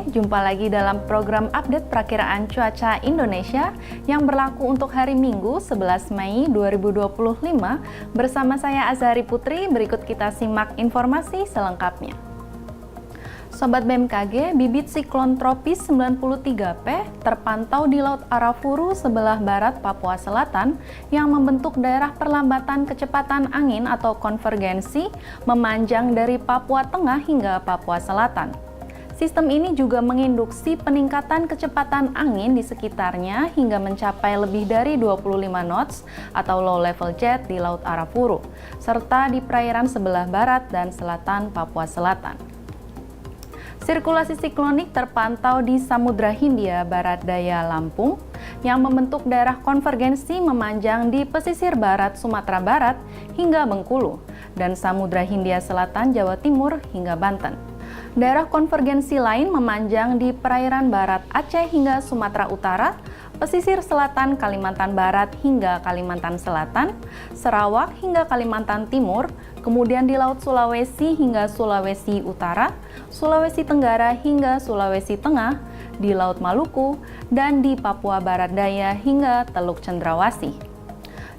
jumpa lagi dalam program update perakiraan cuaca Indonesia yang berlaku untuk hari Minggu 11 Mei 2025 bersama saya Azhari Putri. Berikut kita simak informasi selengkapnya. Sobat BMKG, bibit siklon tropis 93P terpantau di Laut Arafuru sebelah barat Papua Selatan yang membentuk daerah perlambatan kecepatan angin atau konvergensi memanjang dari Papua Tengah hingga Papua Selatan. Sistem ini juga menginduksi peningkatan kecepatan angin di sekitarnya hingga mencapai lebih dari 25 knots atau low level jet di Laut Arafuru, serta di perairan sebelah barat dan selatan Papua Selatan. Sirkulasi siklonik terpantau di Samudra Hindia Barat Daya Lampung yang membentuk daerah konvergensi memanjang di pesisir barat Sumatera Barat hingga Bengkulu dan Samudra Hindia Selatan Jawa Timur hingga Banten. Daerah konvergensi lain memanjang di perairan barat Aceh hingga Sumatera Utara, pesisir selatan Kalimantan Barat hingga Kalimantan Selatan, Sarawak hingga Kalimantan Timur, kemudian di Laut Sulawesi hingga Sulawesi Utara, Sulawesi Tenggara hingga Sulawesi Tengah, di Laut Maluku, dan di Papua Barat Daya hingga Teluk Cendrawasih.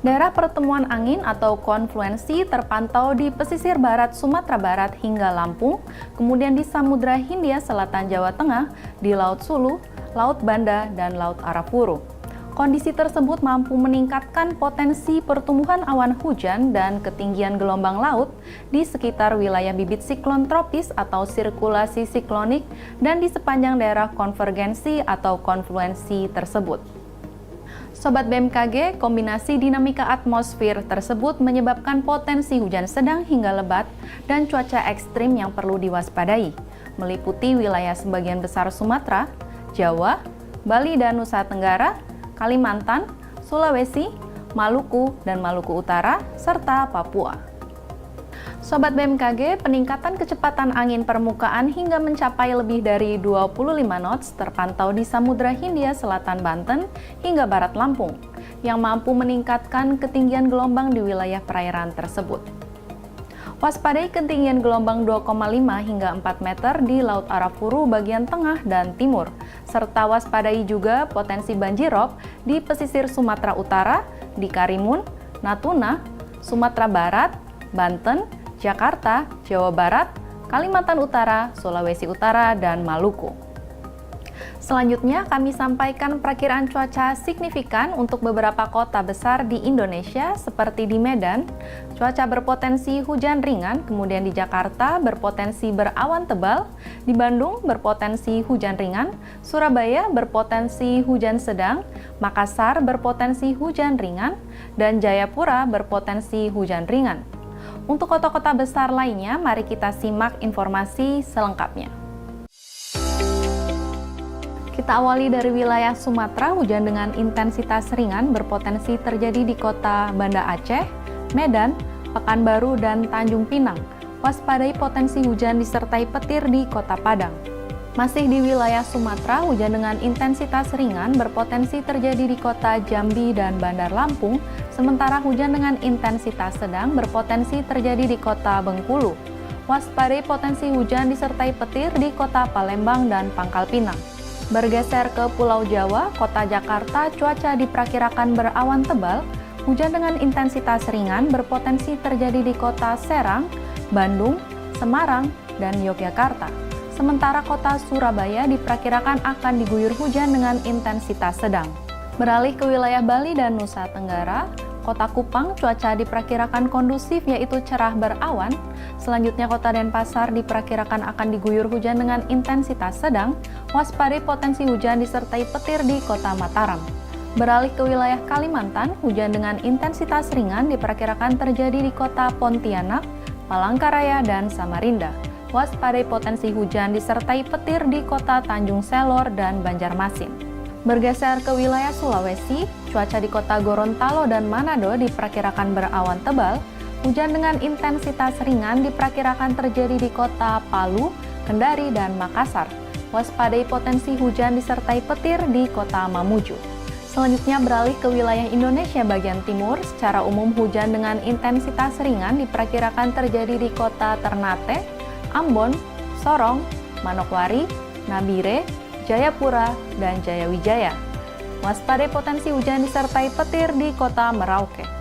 Daerah pertemuan angin atau konfluensi terpantau di pesisir barat Sumatera Barat hingga Lampung, kemudian di Samudra Hindia Selatan Jawa Tengah, di Laut Sulu, Laut Banda, dan Laut Arafuru. Kondisi tersebut mampu meningkatkan potensi pertumbuhan awan hujan dan ketinggian gelombang laut di sekitar wilayah bibit siklon tropis atau sirkulasi siklonik dan di sepanjang daerah konvergensi atau konfluensi tersebut. Sobat BMKG, kombinasi dinamika atmosfer tersebut menyebabkan potensi hujan sedang hingga lebat dan cuaca ekstrim yang perlu diwaspadai, meliputi wilayah sebagian besar Sumatera, Jawa, Bali dan Nusa Tenggara, Kalimantan, Sulawesi, Maluku dan Maluku Utara, serta Papua. Sobat BMKG, peningkatan kecepatan angin permukaan hingga mencapai lebih dari 25 knots terpantau di Samudra Hindia Selatan Banten hingga Barat Lampung, yang mampu meningkatkan ketinggian gelombang di wilayah perairan tersebut. Waspadai ketinggian gelombang 2,5 hingga 4 meter di Laut Arafuru bagian tengah dan timur, serta waspadai juga potensi banjirop di pesisir Sumatera Utara, di Karimun, Natuna, Sumatera Barat, Banten, Jakarta, Jawa Barat, Kalimantan Utara, Sulawesi Utara, dan Maluku. Selanjutnya, kami sampaikan perakiraan cuaca signifikan untuk beberapa kota besar di Indonesia seperti di Medan, cuaca berpotensi hujan ringan, kemudian di Jakarta berpotensi berawan tebal, di Bandung berpotensi hujan ringan, Surabaya berpotensi hujan sedang, Makassar berpotensi hujan ringan, dan Jayapura berpotensi hujan ringan. Untuk kota-kota besar lainnya, mari kita simak informasi selengkapnya. Kita awali dari wilayah Sumatera, hujan dengan intensitas ringan berpotensi terjadi di kota Banda Aceh, Medan, Pekanbaru, dan Tanjung Pinang. Waspadai potensi hujan disertai petir di kota Padang. Masih di wilayah Sumatera, hujan dengan intensitas ringan berpotensi terjadi di kota Jambi dan Bandar Lampung, sementara hujan dengan intensitas sedang berpotensi terjadi di kota Bengkulu. Waspadai potensi hujan disertai petir di kota Palembang dan Pangkal Pinang. Bergeser ke Pulau Jawa, kota Jakarta cuaca diperkirakan berawan tebal, hujan dengan intensitas ringan berpotensi terjadi di kota Serang, Bandung, Semarang, dan Yogyakarta. Sementara kota Surabaya diperkirakan akan diguyur hujan dengan intensitas sedang. Beralih ke wilayah Bali dan Nusa Tenggara, kota Kupang cuaca diperkirakan kondusif yaitu cerah berawan. Selanjutnya kota Denpasar diperkirakan akan diguyur hujan dengan intensitas sedang, waspadai potensi hujan disertai petir di kota Mataram. Beralih ke wilayah Kalimantan, hujan dengan intensitas ringan diperkirakan terjadi di kota Pontianak, Palangkaraya, dan Samarinda. Waspadai potensi hujan disertai petir di kota Tanjung Selor dan Banjarmasin. Bergeser ke wilayah Sulawesi, cuaca di kota Gorontalo dan Manado diperkirakan berawan tebal, hujan dengan intensitas ringan diperkirakan terjadi di kota Palu, Kendari, dan Makassar. Waspadai potensi hujan disertai petir di kota Mamuju. Selanjutnya beralih ke wilayah Indonesia bagian timur, secara umum hujan dengan intensitas ringan diperkirakan terjadi di kota Ternate, Ambon, Sorong, Manokwari, Nabire, Jayapura, dan Jayawijaya. Waspadai potensi hujan disertai petir di kota Merauke.